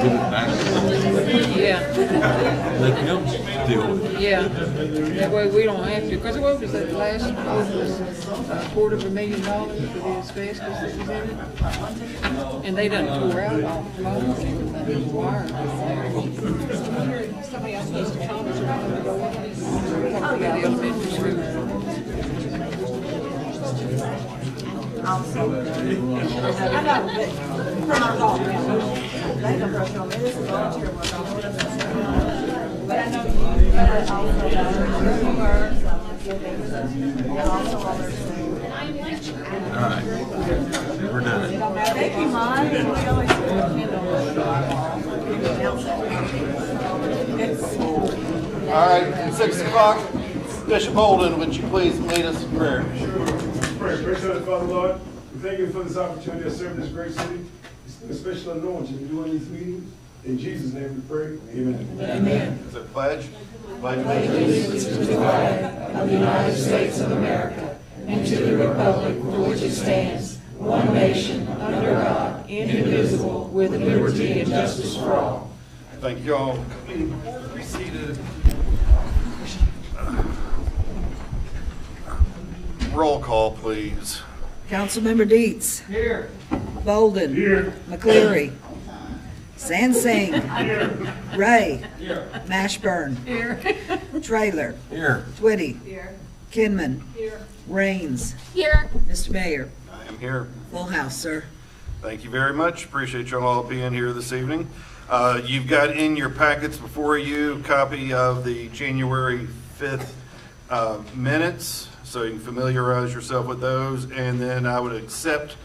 give it back to them. Yeah, Let them deal with it. yeah. That way we don't have to, because what was that last quote was $250,000 for the asbestos that was in it? And they done tore out all the phones and everything, the wire. Somebody else needs to comment on it. Talk to the elementary school. I know, but from our golf, they don't brush on me, this is volunteer work. But I know you, but also, and also others. All right, we're done. Thank you, Mike. We always All right, at 6 o'clock, Bishop Holden, would you please lead us in prayer? Pray. Gracious Heavenly Father, Lord, we thank you for this opportunity to serve this great city. It's been a special anointing during these meetings. In Jesus' name we pray. Amen. Amen. Is it pledge? Pledge Allegiance to the flag of the United States of America and to the republic for which it stands, one nation, under God, indivisible, with liberty and justice for all. Thank you all. Be seated. Roll call, please. Councilmember Dietz. Here. Bolden. Here. McCleary. Sansing. Here. Ray. Here. Mashburn. Here. Trailer. Here. Twitty. Here. Kinman. Here. Raines. Here. Mr. Mayor. I am here. Full house, sir. Thank you very much. Appreciate you all being here this evening. You've got in your packets before you a copy of the January 5th minutes, so you can familiarize yourself with those. And then I would accept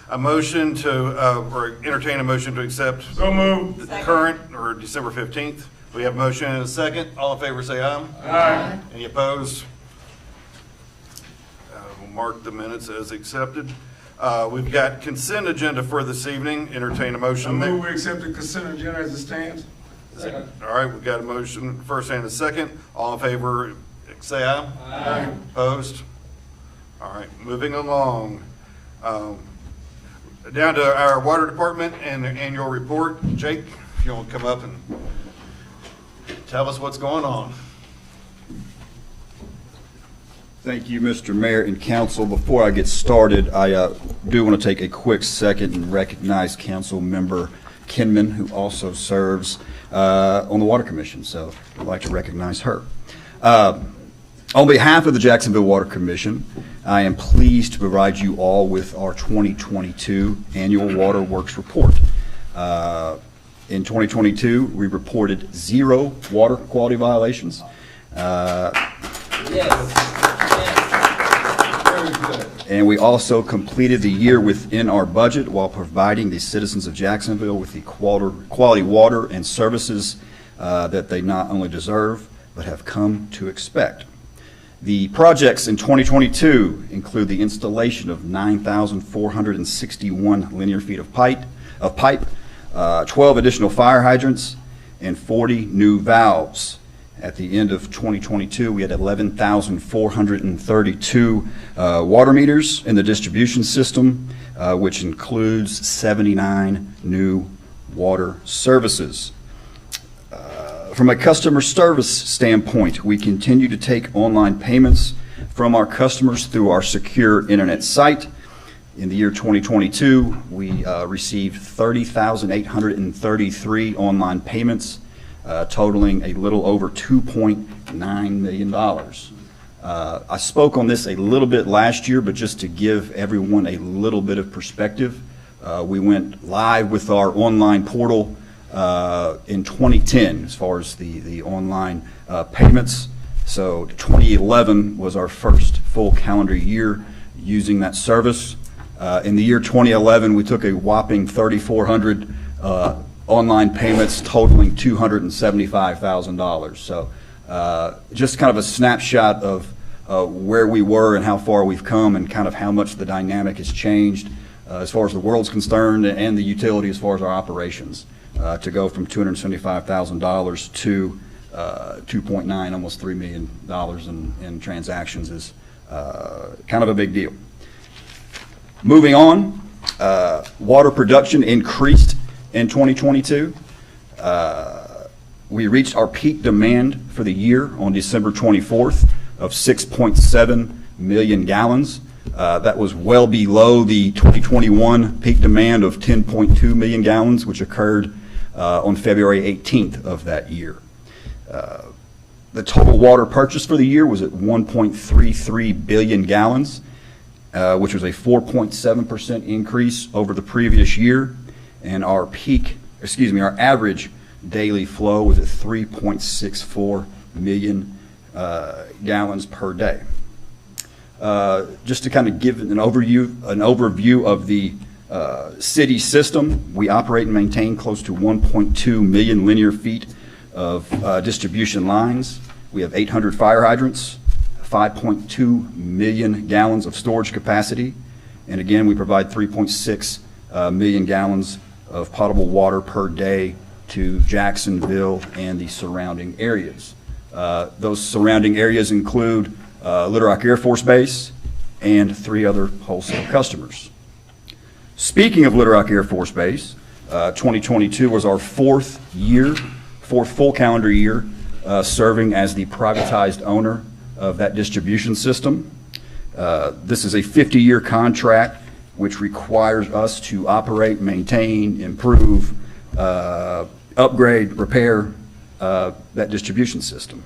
a motion to, or entertain a motion to accept So moved. the current, or December 15th. We have a motion and a second. All in favor say aye. Aye. Any opposed? We'll mark the minutes as accepted. We've got consent agenda for this evening. Entertain a I motion there. move we accept the consent agenda as it stands. Second. All right, we've got a motion, first and a second. All in favor, say aye. Aye. Opposed? All right, moving along. Down to our water department and their annual report. Jake, if you want to come up and tell us what's going on. Thank you, Mr. Mayor and Council. Before I get started, I do want to take a quick second and recognize Council Member Kinman, who also serves on the Water Commission, so I'd like to recognize her. On behalf of the Jacksonville Water Commission, I am pleased to provide you all with our 2022 Annual Water Works Report. In 2022, we reported 0 water quality violations. And we also completed the year within our budget while providing the citizens of Jacksonville with the quality water and services that they not only deserve, but have come to expect. The projects in 2022 include the installation of 9,461 linear feet of pipe, 12 additional fire hydrants, and 40 new valves. At the end of 2022, we had 11,432 water meters in the distribution system, which includes 79 new water services. From a customer service standpoint, we continue to take online payments from our customers through our secure internet site. In the year 2022, we received 30,833 online payments, totaling a little over $2.9 million. I spoke on this a little bit last year, but just to give everyone a little bit of perspective, we went live with our online portal in 2010 as far as the online payments. So 2011 was our first full calendar year using that service. In the year 2011, we took a whopping 3,400 online payments totaling $275,000. So just kind of a snapshot of where we were and how far we've come and kind of how much the dynamic has changed as far as the world's concerned and the utility as far as our operations. To go from $275,000 to 2.9, almost $3 million in transactions is kind of a big deal. Moving on, water production increased in 2022. We reached our peak demand for the year on December 24th of 6.7 million gallons. That was well below the 2021 peak demand of 10.2 million gallons, which occurred on February 18th of that year. The total water purchase for the year was at 1.33 billion gallons, which was a 4.7% increase over the previous year, and our average daily flow was at 3.64 million gallons per day. Just to kind of give an overview of the city system, we operate and maintain close to 1.2 million linear feet of distribution lines. We have 800 fire hydrants, 5.2 million gallons of storage capacity, and again, we provide 3.6 million gallons of potable water per day to Jacksonville and the surrounding areas. Those surrounding areas include Little Rock Air Force Base and 3 other wholesale customers. Speaking of Little Rock Air Force Base, 2022 was our fourth full calendar year serving as the privatized owner of that distribution system. This is a 50-year contract which requires us to operate, maintain, improve, upgrade, repair that distribution system.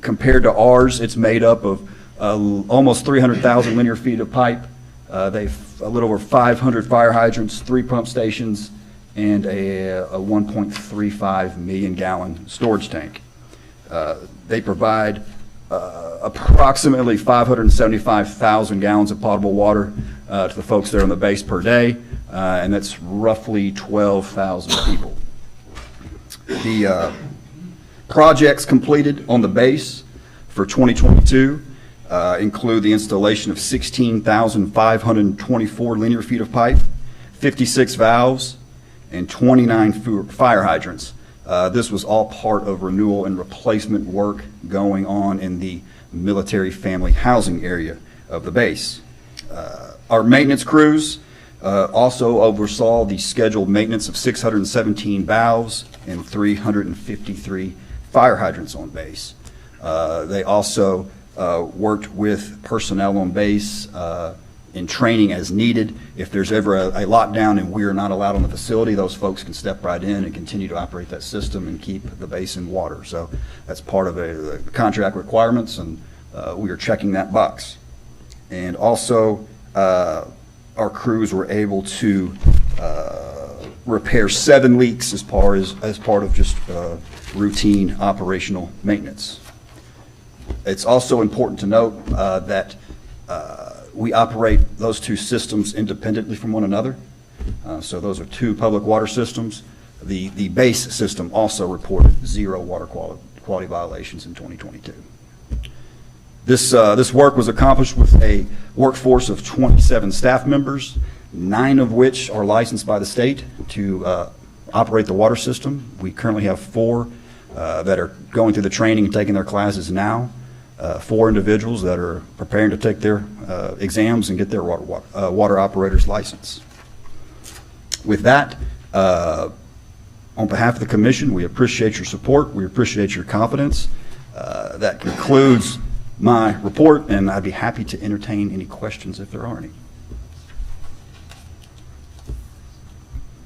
Compared to ours, it's made up of almost 300,000 linear feet of pipe. They've a little over 500 fire hydrants, 3 pump stations, and a 1.35 million gallon storage tank. They provide approximately 575,000 gallons of potable water to the folks there on the base per day, and that's roughly 12,000 people. The projects completed on the base for 2022 include the installation of 16,524 linear feet of pipe, 56 valves, and 29 fire hydrants. This was all part of renewal and replacement work going on in the military family housing area of the base. Our maintenance crews also oversaw the scheduled maintenance of 617 valves and 353 fire hydrants on base. They also worked with personnel on base in training as needed. If there's ever a lockdown and we are not allowed on the facility, those folks can step right in and continue to operate that system and keep the base in water. So that's part of the contract requirements, and we are checking that box. And also, our crews were able to repair 7 leaks as part of just routine operational maintenance. It's also important to note that we operate those 2 systems independently from one another. So those are 2 public water systems. The base system also reported 0 water quality violations in 2022. This work was accomplished with a workforce of 27 staff members, 9 of which are licensed by the state to operate the water system. We currently have 4 that are going through the training and taking their classes now, 4 individuals that are preparing to take their exams and get their water operator's license. With that, on behalf of the commission, we appreciate your support. We appreciate your confidence. That concludes my report, and I'd be happy to entertain any questions if there are any.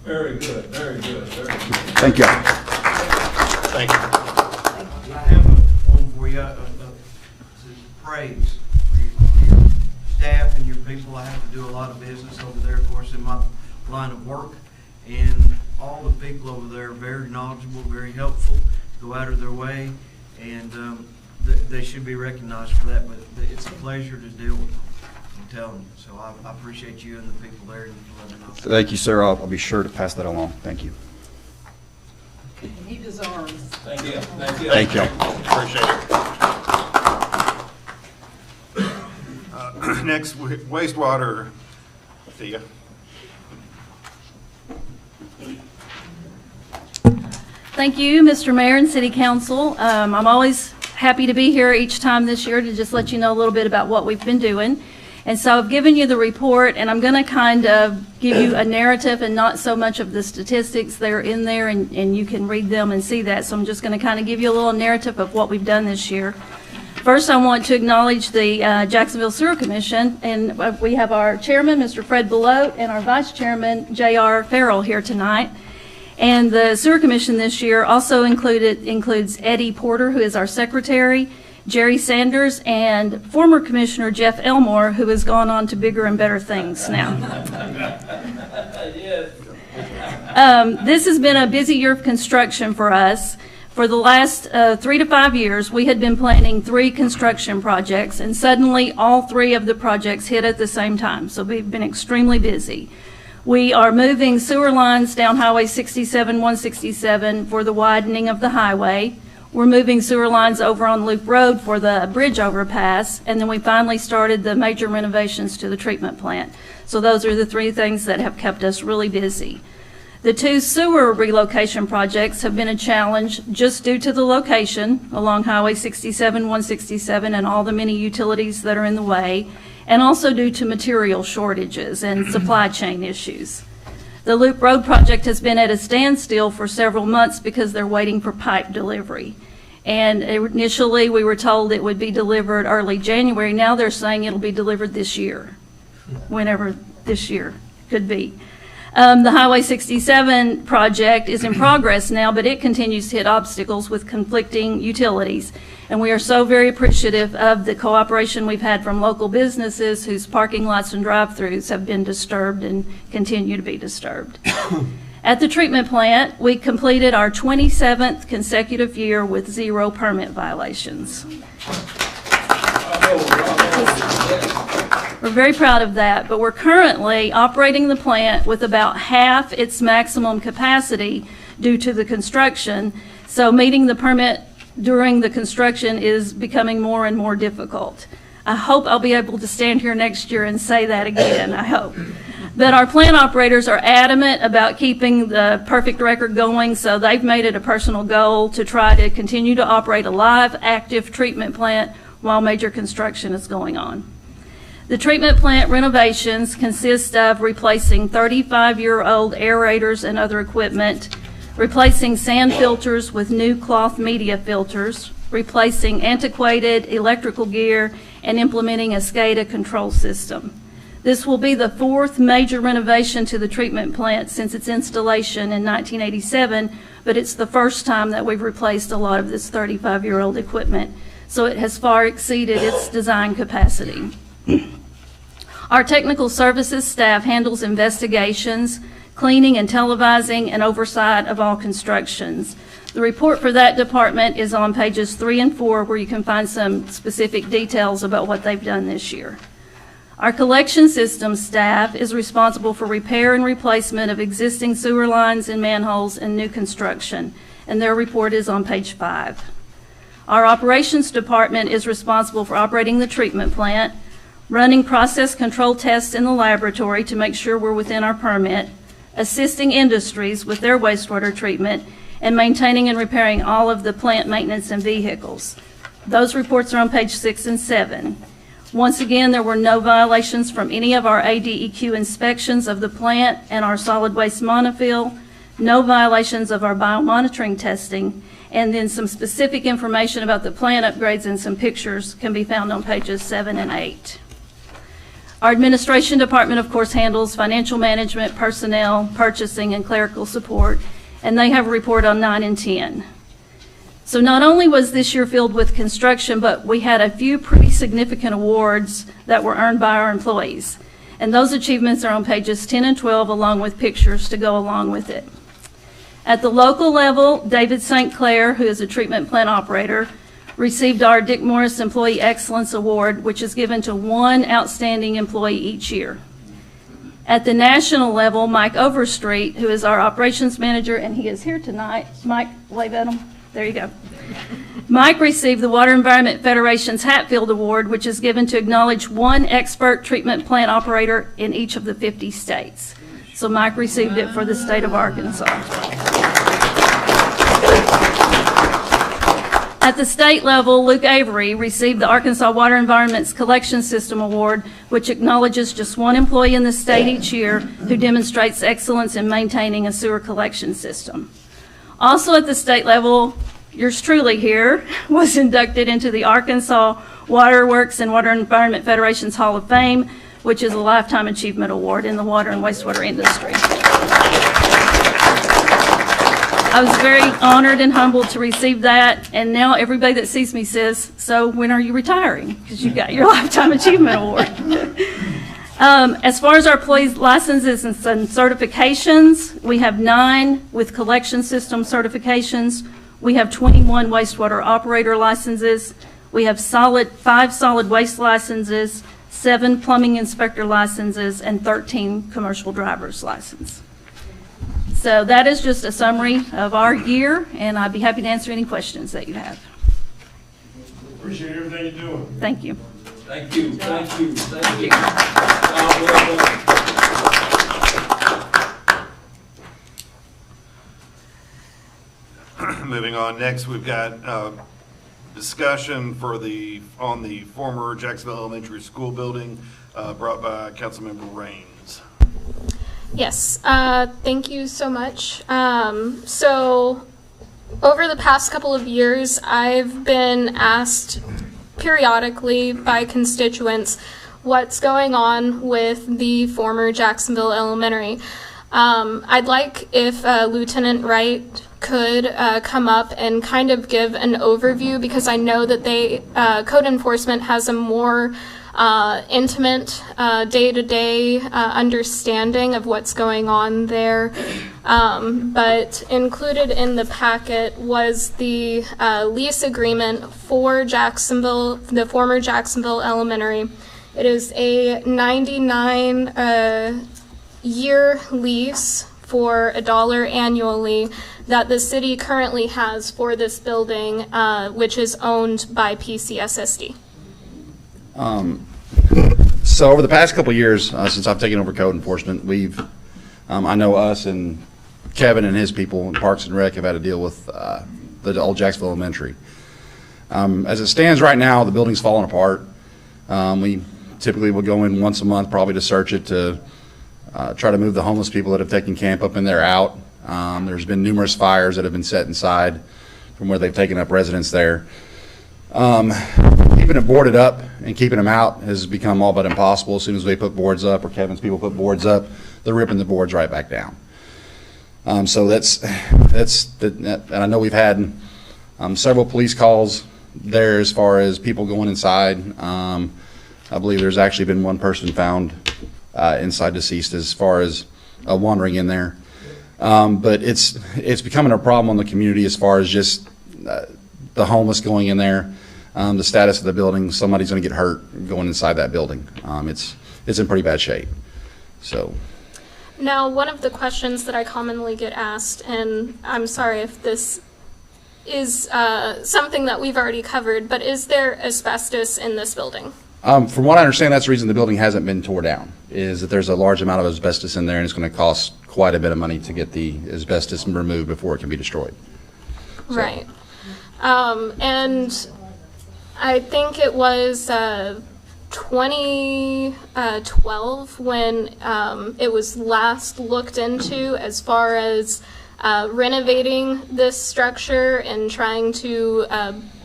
Very good, very good, very good. Thank you. Thank you. I have one for you, praise for your staff and your people. I have to do a lot of business over there, of course, in my line of work, and all the people over there are very knowledgeable, very helpful, go out of their way, and they should be recognized for that, but it's a pleasure to deal with them, I'm telling you. So I appreciate you and the people there, and you let me know. Thank you, sir. I'll be sure to pass that along. Thank you. He deserves. Thank you, thank you. Thank you. Appreciate it. Next, wastewater. Thea. Thank you, Mr. Mayor and City Council. I'm always happy to be here each time this year to just let you know a little bit about what we've been doing. And so I've given you the report, and I'm going to kind of give you a narrative and not so much of the statistics. They're in there, and you can read them and see that. So I'm just going to kind of give you a little narrative of what we've done this year. First, I want to acknowledge the Jacksonville Sewer Commission, and we have our chairman, Mr. Fred Belote, and our vice chairman, J.R. Farrell, here tonight. And the Sewer Commission this year also includes Eddie Porter, who is our secretary, Jerry Sanders, and former Commissioner Jeff Elmore, who has gone on to bigger and better things now. This has been a busy year of construction for us. For the last 3 to 5 years, we had been planning 3 construction projects, and suddenly all 3 of the projects hit at the same time, so we've been extremely busy. We are moving sewer lines down Highway 67, 167 for the widening of the highway. We're moving sewer lines over on Loop Road for the bridge overpass, and then we finally started the major renovations to the treatment plant. So those are the 3 things that have kept us really busy. The 2 sewer relocation projects have been a challenge just due to the location along Highway 67, 167, and all the many utilities that are in the way, and also due to material shortages and supply chain issues. The Loop Road project has been at a standstill for several months because they're waiting for pipe delivery. And initially, we were told it would be delivered early January. Now they're saying it'll be delivered this year, whenever this year could be. The Highway 67 project is in progress now, but it continues to hit obstacles with conflicting utilities. And we are so very appreciative of the cooperation we've had from local businesses whose parking lots and drive-throughs have been disturbed and continue to be disturbed. At the treatment plant, we completed our 27th consecutive year with 0 permit violations. We're very proud of that, but we're currently operating the plant with about half its maximum capacity due to the construction, so meeting the permit during the construction is becoming more and more difficult. I hope I'll be able to stand here next year and say that again, I hope. But our plant operators are adamant about keeping the perfect record going, so they've made it a personal goal to try to continue to operate a live, active treatment plant while major construction is going on. The treatment plant renovations consist of replacing 35-year-old aerators and other equipment, replacing sand filters with new cloth media filters, replacing antiquated electrical gear, and implementing a SCADA control system. This will be the 4th major renovation to the treatment plant since its installation in 1987, but it's the first time that we've replaced a lot of this 35-year-old equipment, so it has far exceeded its design capacity. Our technical services staff handles investigations, cleaning and televising, and oversight of all constructions. The report for that department is on pages 3 and 4, where you can find some specific details about what they've done this year. Our collection systems staff is responsible for repair and replacement of existing sewer lines and manholes and new construction, and their report is on page 5. Our operations department is responsible for operating the treatment plant, running process control tests in the laboratory to make sure we're within our permit, assisting industries with their wastewater treatment, and maintaining and repairing all of the plant maintenance and vehicles. Those reports are on page 6 and 7. Once again, there were no violations from any of our ADEQ inspections of the plant and our solid waste monofill, no violations of our biomonitoring testing, and then some specific information about the plant upgrades and some pictures can be found on pages 7 and 8. Our administration department, of course, handles financial management, personnel, purchasing, and clerical support, and they have a report on 9 and 10. So not only was this year filled with construction, but we had a few pretty significant awards that were earned by our employees. And those achievements are on pages 10 and 12, along with pictures to go along with it. At the local level, David St. Clair, who is a treatment plant operator, received our Dick Morris Employee Excellence Award, which is given to one outstanding employee each year. At the national level, Mike Overstreet, who is our operations manager, and he is here tonight. Mike, wave at him. There you go. Mike received the Water Environment Federation's Hatfield Award, which is given to acknowledge one expert treatment plant operator in each of the 50 states. So Mike received it for the state of Arkansas. At the state level, Luke Avery received the Arkansas Water Environment's Collection System Award, which acknowledges just one employee in the state each year who demonstrates excellence in maintaining a sewer collection system. Also at the state level, yours truly here was inducted into the Arkansas Water Works and Water Environment Federation's Hall of Fame, which is a Lifetime Achievement Award in the water and wastewater industry. I was very honored and humbled to receive that, and now everybody that sees me says, so when are you retiring? Because you got your Lifetime Achievement Award. As far as our employees' licenses and some certifications, we have 9 with collection system certifications. We have 21 wastewater operator licenses. We have 5 solid waste licenses, 7 plumbing inspector licenses, and 13 commercial driver's license. So that is just a summary of our year, and I'd be happy to answer any questions that you have. Appreciate everything you're doing. Thank you. Thank you, thank you, thank you. Well done. Moving on, next we've got discussion on the former Jacksonville Elementary School building brought by Councilmember Raines. Yes, thank you so much. So over the past couple of years, I've been asked periodically by constituents what's going on with the former Jacksonville Elementary. I'd like if Lieutenant Wright could come up and kind of give an overview, because I know that code enforcement has a more intimate day-to-day understanding of what's going on there. But included in the packet was the lease agreement for Jacksonville, the former Jacksonville Elementary. It is a 99-year lease for $1 annually that the city currently has for this building, which is owned by PCSSD. So over the past couple of years, since I've taken over code enforcement, I know us and Kevin and his people in Parks and Rec have had to deal with the old Jacksonville Elementary. As it stands right now, the building's falling apart. We typically will go in once a month, probably to search it, to try to move the homeless people that have taken camp up in there out. There's been numerous fires that have been set inside from where they've taken up residence there. Keeping it boarded up and keeping them out has become all but impossible. As soon as they put boards up, or Kevin's people put boards up, they're ripping the boards right back down. So and I know we've had several police calls there as far as people going inside. I believe there's actually been one person found inside deceased as far as wandering in there. But it's becoming a problem on the community as far as just the homeless going in there. The status of the building, somebody's going to get hurt going inside that building. It's in pretty bad shape. So. Now, one of the questions that I commonly get asked, and I'm sorry if this is something that we've already covered, but is there asbestos in this building? From what I understand, that's the reason the building hasn't been tore down, is that there's a large amount of asbestos in there, and it's going to cost quite a bit of money to get the asbestos removed before it can be destroyed. So. Right. And I think it was 2012 when it was last looked into as far as renovating this structure and trying to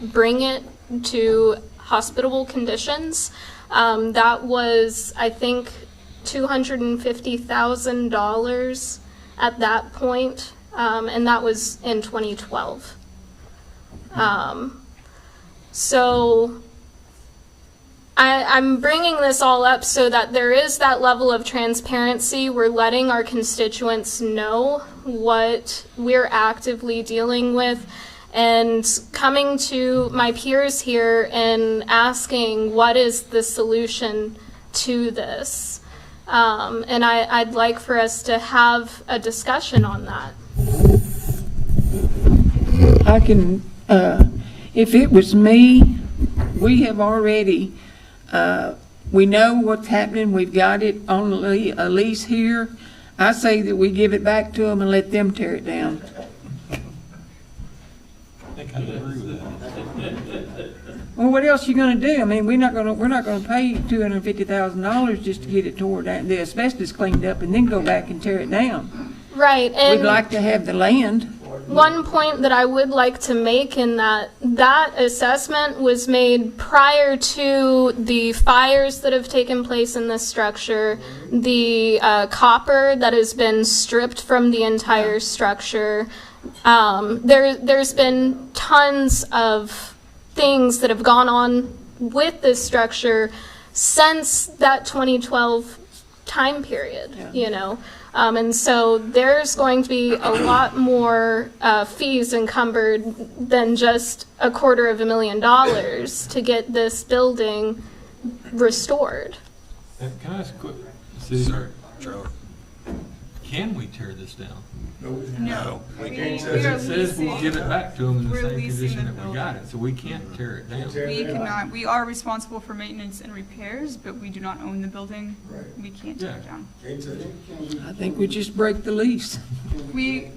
bring it to hospitable conditions. That was, I think, $250,000 at that point, and that was in 2012. So I'm bringing this all up so that there is that level of transparency. We're letting our constituents know what we're actively dealing with, and coming to my peers here and asking what is the solution to this. And I'd like for us to have a discussion on that. I can, if it was me, we have already, we know what's happening. We've got it on a lease here. I say that we give it back to them and let them tear it down. I think I agree with that. Well, what else you gonna do? I mean, we're not gonna pay $250,000 just to get it tore down, the asbestos cleaned up, and then go back and tear it down. Right, and We'd like to have the land. one point that I would like to make in that assessment was made prior to the fires that have taken place in this structure, the copper that has been stripped from the entire structure. There's been tons of things that have gone on with this structure since that 2012 time period, you know. And so there's going to be a lot more fees encumbered than just $250,000 to get this building restored. And can I ask a quick, Sir, can we tear this down? No. We can't Because tell it says we'll give it back to them in the We're same leasing condition the that we got it, so we can't tear it down. We cannot, we are responsible for maintenance and repairs, but we do not own the building. Right. We can't tear it Yeah. down. Can't tell you. I think we just break the lease. We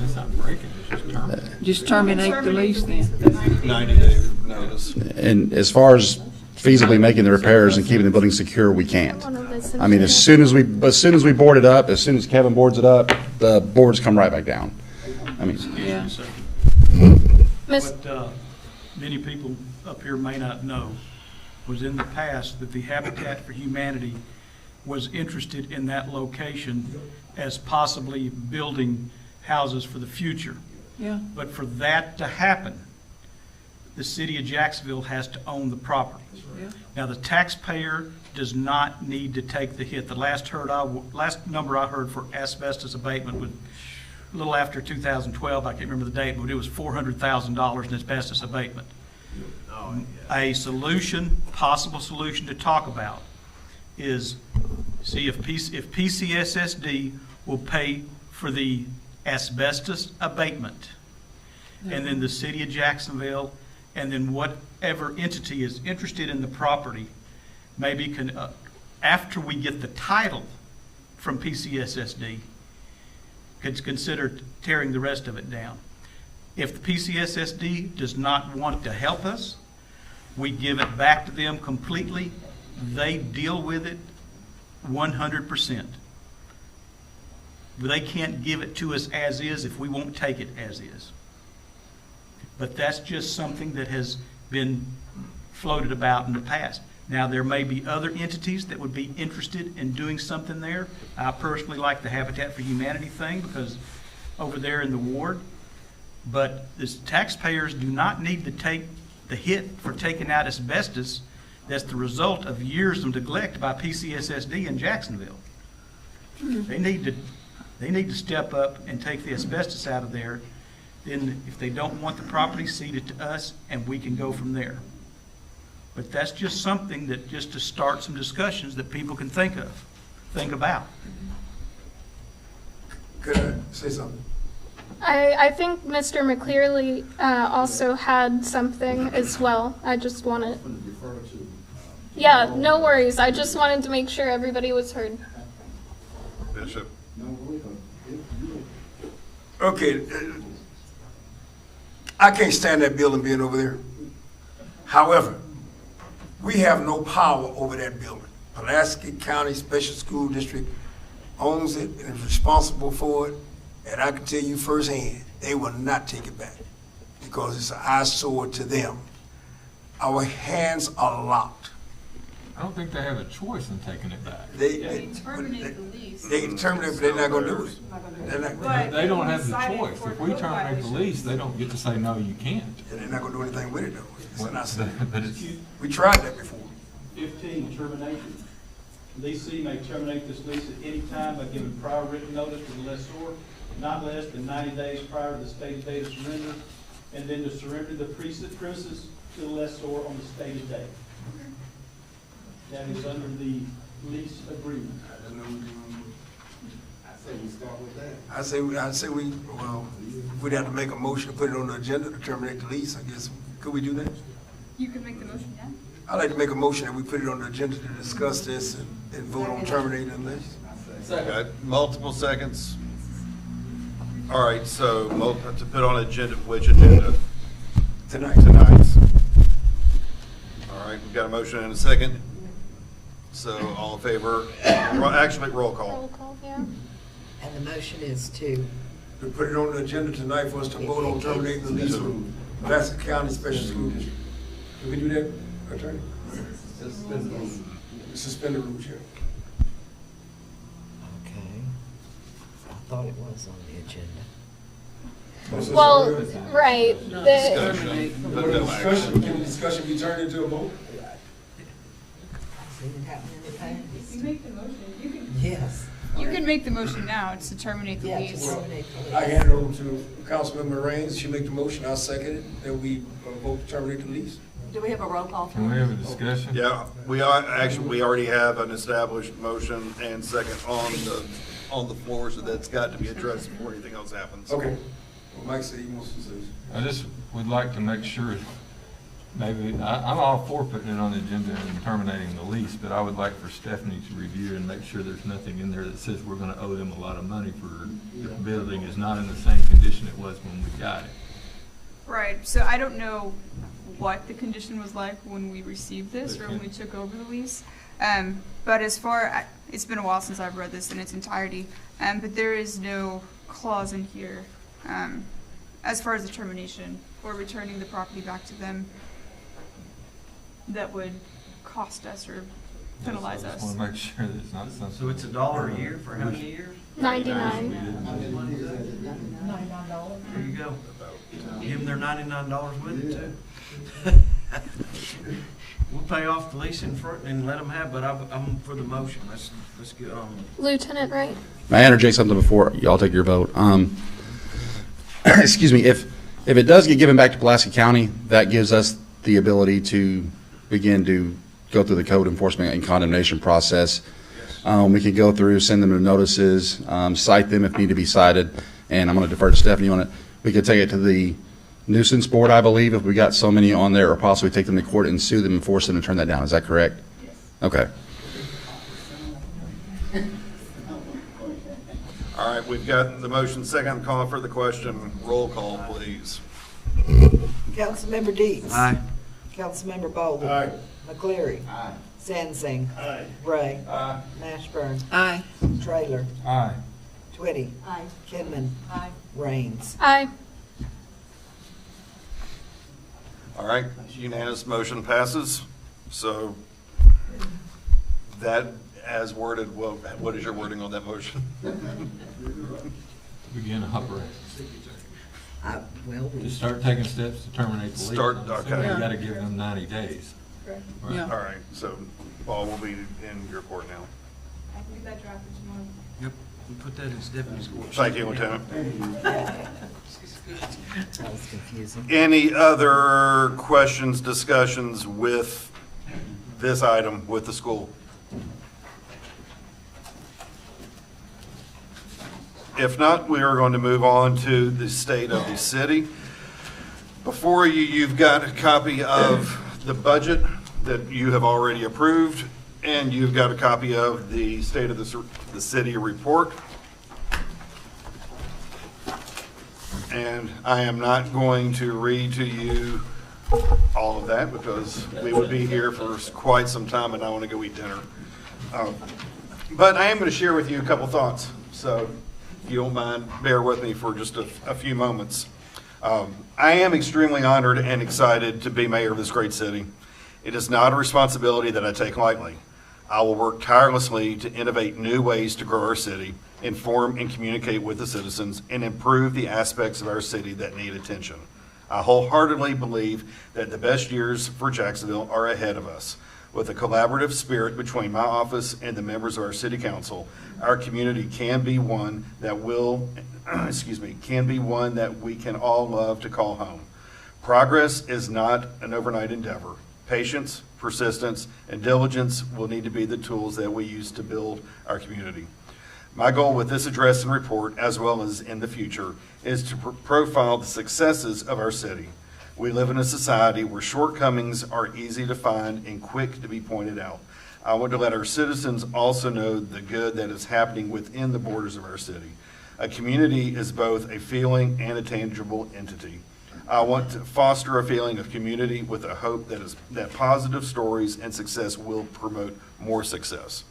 It's not breaking, it's just terminating. Just terminate the lease then. within 90 90 day notice. And as far as feasibly making the repairs and keeping the building secure, we can't. I mean, as soon as we board it up, as soon as Kevin boards it up, the boards come right back down. I mean, Yeah. Miss- What many people up here may not know was in the past that the Habitat for Humanity was interested in that location as possibly building houses for the future. Yeah. But for that to happen, the city of Jacksonville has to own the property. Yeah. Now, the taxpayer does not need to take the hit. The last number I heard for asbestos abatement was a little after 2012, I can't remember the date, but it was $400,000 in asbestos abatement. A solution, possible solution to talk about is see if PCSSD will pay for the asbestos abatement, and then the city of Jacksonville, and then whatever entity is interested in the property, maybe can, after we get the title from PCSSD, could consider tearing the rest of it down. If the PCSSD does not want to help us, we give it back to them completely. They deal with it 100%. They can't give it to us as is if we won't take it as is. But that's just something that has been floated about in the past. Now, there may be other entities that would be interested in doing something there. I personally like the Habitat for Humanity thing because over there in the ward, but the taxpayers do not need to take the hit for taking out asbestos that's the result of years of neglect by PCSSD in Jacksonville. They need to step up and take the asbestos out of there. Then if they don't want the property, cede it to us and we can go from there. But that's just something that just to start some discussions that people can think about. Could I say something? I think Mr. McClearly also had something as well. I just wanted. Yeah, no worries. I just wanted to make sure everybody was heard. Bishop. Okay, I can't stand that building being over there. However, we have no power over that building. Pulaski County Special School District owns it and is responsible for it. And I can tell you firsthand, they will not take it back because it's an eyesore to them. Our hands are locked. I don't think they have a choice in taking it back. They terminate the lease. They terminate, but they're not gonna do it. They're not, They don't have the choice. If we terminate the lease, they don't get to say, no, you can't. and they're not gonna do anything with it though. It's not- But it's, We tried that before. 15, termination. Lessee may terminate this lease at any time by giving prior written notice to the lessor, not less than 90 days prior to the stated date of surrender, and then to surrender the premises to the lessor on the stated date. That is under the lease agreement. I say we, well, we'd have to make a motion to put it on the agenda to terminate the lease, I guess. Could we do that? You can make the motion, yeah? I'd like to make a motion that we put it on the agenda to discuss this and vote on terminating the lease. Got multiple seconds. All right, so to put on agenda, which agenda? Tonight. Tonight's. right, we've got a motion and a second. So all in favor, actually, roll Roll call. call, yeah. And the motion is to, We put it on the agenda tonight for us to vote on terminating the lease with Pulaski County Special School District. Can we do that, Attorney? Suspend the rules, yeah. okay. I thought it was on the agenda. Well, right, the, Discussion, but no action. Can the discussion be turned into a vote? Seen it happen in the past? You make the motion, you can. Yes. You can make the motion now, it's to terminate the Yeah, to lease. terminate the lease. I hand it over to Councilmember Raines. She make the motion, I'll second it, that we vote to terminate the lease. Do we have a roll call? Can we have a discussion? Yeah, we already have an established motion and second on the floor, so that's got to be addressed before anything else happens. Okay. Well, Mike said he wants to say. I just would like to make sure, maybe, I'm all for putting it on the agenda and terminating the lease, but I would like for Stephanie to review and make sure there's nothing in there that says we're gonna owe them a lot of money for the building is not in the same condition it was when we got it. Right, so I don't know what the condition was like when we received this or when we took over the lease. But as far, it's been a while since I've read this in its entirety, but there is no clause in here as far as the termination or returning the property back to them that would cost us or penalize I just us. wanna make sure that it's not something. So it's $1 a year for how many years? 99. There you go. Give them their $99 with it too. We'll pay off the lease in front and let them have, but I'm for the motion. Let's get on. Lieutenant, right? May I interject something before y'all take your vote? Excuse me, if it does get given back to Pulaski County, that gives us the ability to begin to go through the code enforcement and condemnation process. We can go through, send them the notices, cite them if need to be cited, and I'm going to defer to Stephanie on it. We could take it to the nuisance board, I believe, if we got so many on there, or possibly take them to court and sue them and force them to turn that down. Is that correct? Yes. Okay. All right, we've got the motion second, calling for the question. Roll call, please. Councilmember Deeds. Aye. Councilmember Bowden. Aye. McCleary. Aye. Sansing. Aye. Ray. Aye. Mashburn. Aye. Trailer. Aye. Twitty. Aye. Kinman. Aye. Raines. Aye. All right, unanimous motion passes. So that, as worded, well, what is your wording on that motion? Begin operating. Well, To start taking steps to terminate the lease. Start, I'm assuming okay. You gotta give them 90 days. Correct. Right. Yeah. All right, so Paul will be in your court now. I can get that drafted tomorrow. Yep. We put that in Stephanie's court. Thank you, Lieutenant. that was confusing. Any other questions, discussions with this item with the school? If not, we are going to move on to the state of the city. Before you, you've got a copy of the budget that you have already approved, and you've got a copy of the state of the city report. And I am not going to read to you all of that because we would be here for quite some time and I want to go eat dinner. But I am going to share with you a couple thoughts. So if you don't mind, bear with me for just a few moments. I am extremely honored and excited to be mayor of this great city. It is not a responsibility that I take lightly. I will work tirelessly to innovate new ways to grow our city, inform and communicate with the citizens, and improve the aspects of our city that need attention. I wholeheartedly believe that the best years for Jacksonville are ahead of us. With a collaborative spirit between my office and the members of our city council, our community can be one that we can all love to call home. Progress is not an overnight endeavor. Patience, persistence, and diligence will need to be the tools that we use to build our community. My goal with this address and report, as well as in the future, is to profile the successes of our city. We live in a society where shortcomings are easy to find and quick to be pointed out. I want to let our citizens also know the good that is happening within the borders of our city. A community is both a feeling and a tangible entity. I want to foster a feeling of community with a hope that positive stories and success will promote more success.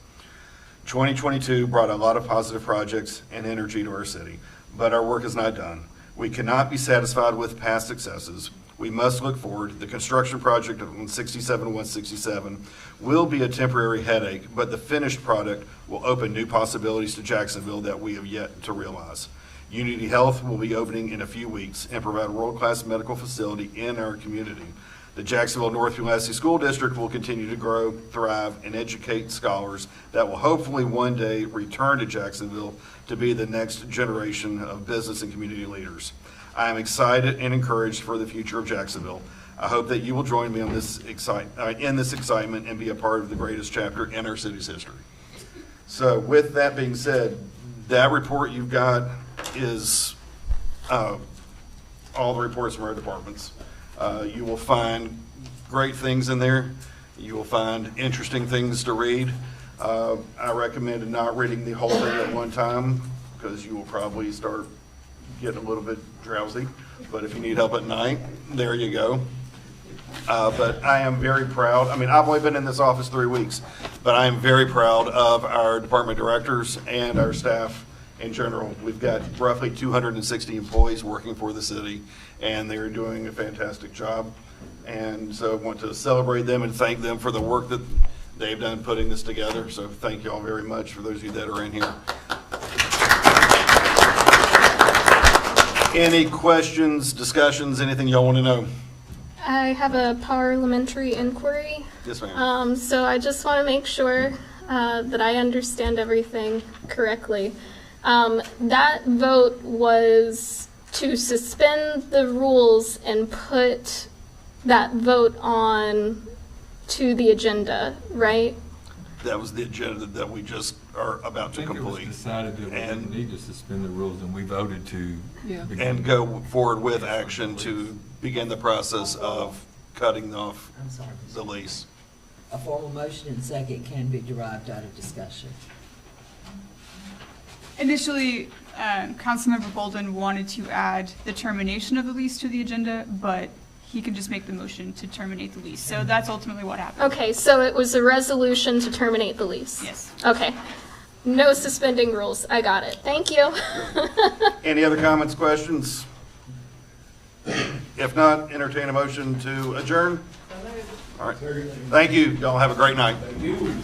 2022 brought a lot of positive projects and energy to our city, but our work is not done. We cannot be satisfied with past successes. We must look forward. The construction project of 167 will be a temporary headache, but the finished product will open new possibilities to Jacksonville that we have yet to realize. Unity Health will be opening in a few weeks and provide a world-class medical facility in our community. The Jacksonville North Pulaski School District will continue to grow, thrive, and educate scholars that will hopefully one day return to Jacksonville to be the next generation of business and community leaders. I am excited and encouraged for the future of Jacksonville. I hope that you will join me on this in this excitement and be a part of the greatest chapter in our city's history. So with that being said, that report you've got is all the reports from our departments. You will find great things in there. You will find interesting things to read. I recommend not reading the whole thing at one time because you will probably start getting a little bit drowsy. But if you need help at night, there you go. But I am very proud. I mean, I've only been in this office 3 weeks, but I am very proud of our department directors and our staff in general. We've got roughly 260 employees working for the city, and they're doing a fantastic job. And so I want to celebrate them and thank them for the work that they've done putting this together. So thank you all very much for those of you that are in here. Any questions, discussions, anything y'all want to know? I have a parliamentary inquiry. Yes, ma'am. So I just want to make sure that I understand everything correctly. That vote was to suspend the rules and put that vote on to the agenda, right? That was the agenda that we just are about to complete. It was decided that we didn't need to suspend the rules, and we voted to and go forward with action to begin the process of cutting off I'm sorry. the lease. A formal motion and second can be derived out of discussion. Initially, Councilmember Bolden wanted to add the termination of the lease to the agenda, but he can just make the motion to terminate the lease. So that's ultimately what happened. Okay, so it was a resolution to terminate the lease? Yes. Okay. No suspending rules. I got it. Thank you. Any other comments, questions? If not, entertain a motion to adjourn. All right. Thank you. Y'all have a great night. Thank you.